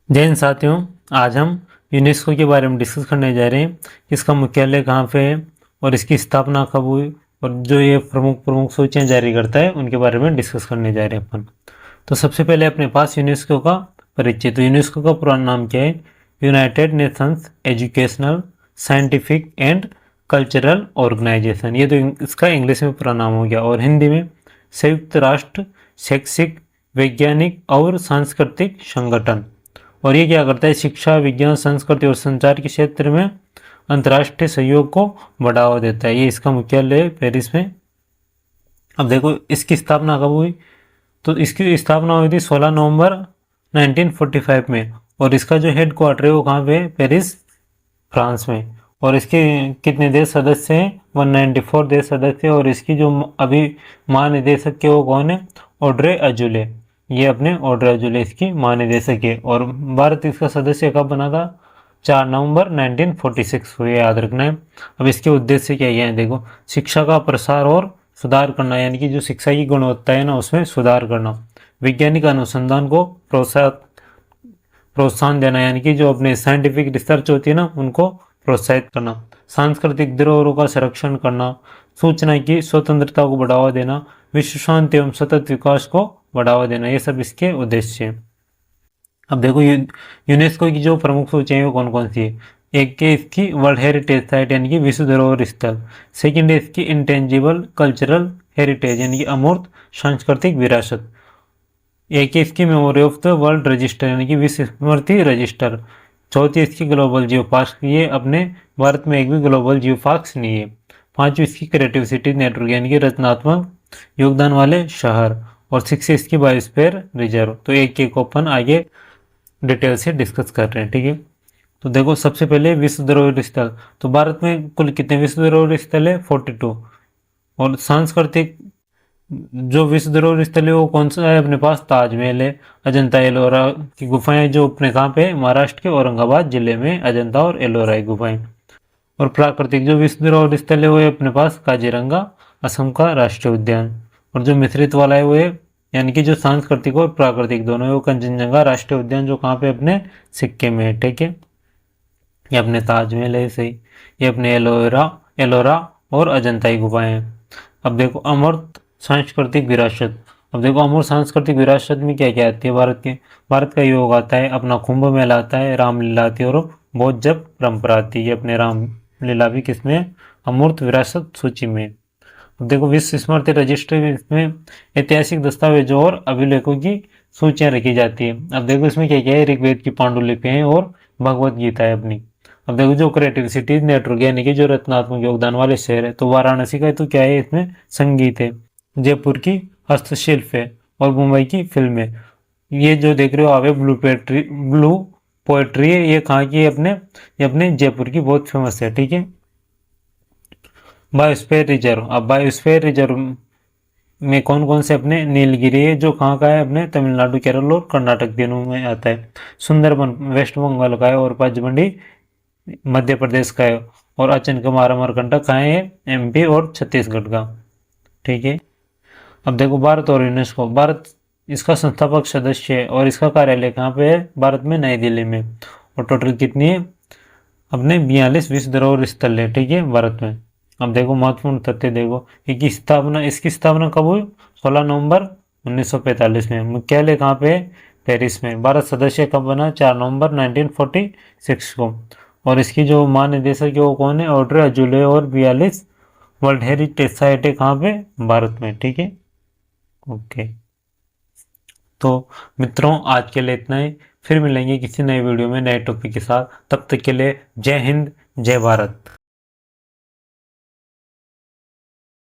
जय हिंद साथियों। आज हम यूनेस्को के बारे में डिस्कस करने जा रहे हैं। इसका मुख्यालय कहाँ पे है और इसकी स्थापना कब हुई और जो ये प्रमुख प्रमुख सूचियाँ जारी करता है उनके बारे में डिस्कस करने जा रहे हैं अपन। तो सबसे पहले अपने पास यूनेस्को का परिचय। तो यूनेस्को का पुराना नाम क्या है? United Nations Educational Scientific and Cultural Organization. ये तो इसका इंग्लिश में पूरा नाम हो गया और हिंदी में संयुक्त राष्ट्र शैक्षिक वैज्ञानिक और सांस्कृतिक संगठन। और ये क्या करता है? शिक्षा विज्ञान संस्कृति और संचार के क्षेत्र में अंतर्राष्ट्रीय सहयोग को बढ़ावा देता है। ये इसका मुख्यालय है पेरिस में। अब देखो इसकी स्थापना कब हुई? तो इसकी स्थापना हुई थी 16 नवंबर 1945 में और इसका जो हेड क्वार्टर है वो कहाँ पे है? पेरिस फ्रांस में। और इसके कितने देश सदस्य हैं? 194 देश सदस्य। और इसकी जो अभी महानिदेशक है वो कौन है? ऑड्रे अजूले। ये अपने ऑड्रे अजूले इसकी महानिदेशक है। और भारत इसका सदस्य कब बना था? 4 नवंबर 1946 को। ये याद रखना है। अब इसके उद्देश्य क्या है? देखो, शिक्षा का प्रसार और सुधार करना, यानी कि जो शिक्षा की गुणवत्ता है ना उसमें सुधार करना। वैज्ञानिक अनुसंधान को प्रोत्साहन देना, यानी कि जो अपने साइंटिफिक रिसर्च होती है ना उनको प्रोत्साहित करना। सांस्कृतिक धरोहरों का संरक्षण करना। सूचना की स्वतंत्रता को बढ़ावा देना। विश्व शांति एवं सतत विकास को बढ़ावा देना। ये सब इसके उद्देश्य हैं। अब देखो यूनेस्को की जो प्रमुख सूचियाँ हैं वो कौन कौन सी है? एक है इसकी वर्ल्ड हेरिटेज साइट यानी कि विश्व धरोहर स्थल। सेकंड है इसकी इंटेंजिबल कल्चरल हेरिटेज यानी कि अमूर्त सांस्कृतिक विरासत। एक है इसकी memory of the world register यानी कि विश्व स्मृति रजिस्टर। चौथी इसकी ग्लोबल जियो पार्क। ये अपने भारत में एक भी ग्लोबल जियो पार्क नहीं है। पांचवी इसकी क्रिएटिव सिटी नेटवर्क यानी कि रचनात्मक योगदान वाले शहर। और सिक्स इसकी बायोस्फीयर रिजर्व। तो एक एक ओपन आगे डिटेल से डिस्कस कर रहे हैं, ठीक है। तो देखो सबसे पहले विश्व धरोहर स्थल। तो भारत में कुल कितने विश्व धरोहर स्थल है? 42। और सांस्कृतिक जो विश्व धरोहर स्थल है वो कौन सा है अपने पास? ताजमहल है, अजंता एलोरा की गुफाएं जो अपने कहाँ पे? महाराष्ट्र के औरंगाबाद जिले में अजंता और एलोरा की गुफाएं। और प्राकृतिक जो विश्व धरोहर स्थल है वो है अपने पास काजीरंगा असम का राष्ट्रीय उद्यान। और जो मिश्रित वाला है वो है यानी कि जो सांस्कृतिक और प्राकृतिक दोनों है वो कंचनजंगा राष्ट्रीय उद्यान जो कहाँ पे? अपने सिक्किम में है, ठीक है। ये अपने ताजमहल है सही। ये अपने एलोरा और अजंता की गुफाएं हैं। अब देखो अमूर्त सांस्कृतिक विरासत। अब देखो अमूर्त सांस्कृतिक विरासत में क्या क्या आती है भारत के? भारत का योग आता है, अपना कुंभ मेला आता है, रामलीला आती है और बौद्ध जप परंपरा आती है। अपने रामलीला भी किसमें? अमूर्त विरासत सूची में। अब देखो विश्व स्मृति रजिस्टर इसमें ऐतिहासिक दस्तावेजों और अभिलेखों की सूचियां रखी जाती है। अब देखो इसमें क्या क्या है? ऋग्वेद की पांडुलिपि है और भगवत गीता है अपनी। अब देखो जो क्रिएटिव सिटीज नेटवर्क यानी कि जो रचनात्मक योगदान वाले शहर है तो वाराणसी का तो क्या है? इसमें संगीत है, जयपुर की हस्तशिल्प है और मुंबई की फिल्म है। ये जो देख रहे हो आप ब्लू पोएट्री है, ये कहाँ की है? ये अपने जयपुर की बहुत फेमस है, ठीक है। Biosphere reserve. अब बायोस्फीयर रिजर्व में कौन कौन से? अपने नीलगिरी है जो कहाँ का है? अपने तमिलनाडु केरल और कर्नाटक तीनों में आता है। सुंदरबन वेस्ट बंगाल का है और पचमढ़ी मध्य प्रदेश का है। और अचनकमार अमरकंटक कहाँ है? एमपी और छत्तीसगढ़ का, ठीक है। अब देखो भारत और यूनेस्को। भारत इसका संस्थापक सदस्य है और इसका कार्यालय कहाँ पे है? भारत में नई दिल्ली में। और टोटल कितनी है? अपने 42 विश्व धरोहर स्थल है, ठीक है, भारत में। अब देखो महत्वपूर्ण तथ्य देखो इसकी स्थापना कब हुई? 16 नवंबर 1945 में। मुख्यालय कहाँ पे है? पेरिस में। भारत सदस्य कब बना? 4 नवंबर 1946 को। और इसकी जो महानिदेशक है वो कौन है? ऑड्रे अजूले। और 42 वर्ल्ड हेरिटेज साइट है कहाँ पे? भारत में, ठीक है। ओके, तो मित्रों आज के लिए इतना ही। फिर मिलेंगे किसी नए वीडियो में नए टॉपिक के साथ। तब तक के लिए जय हिंद, जय भारत।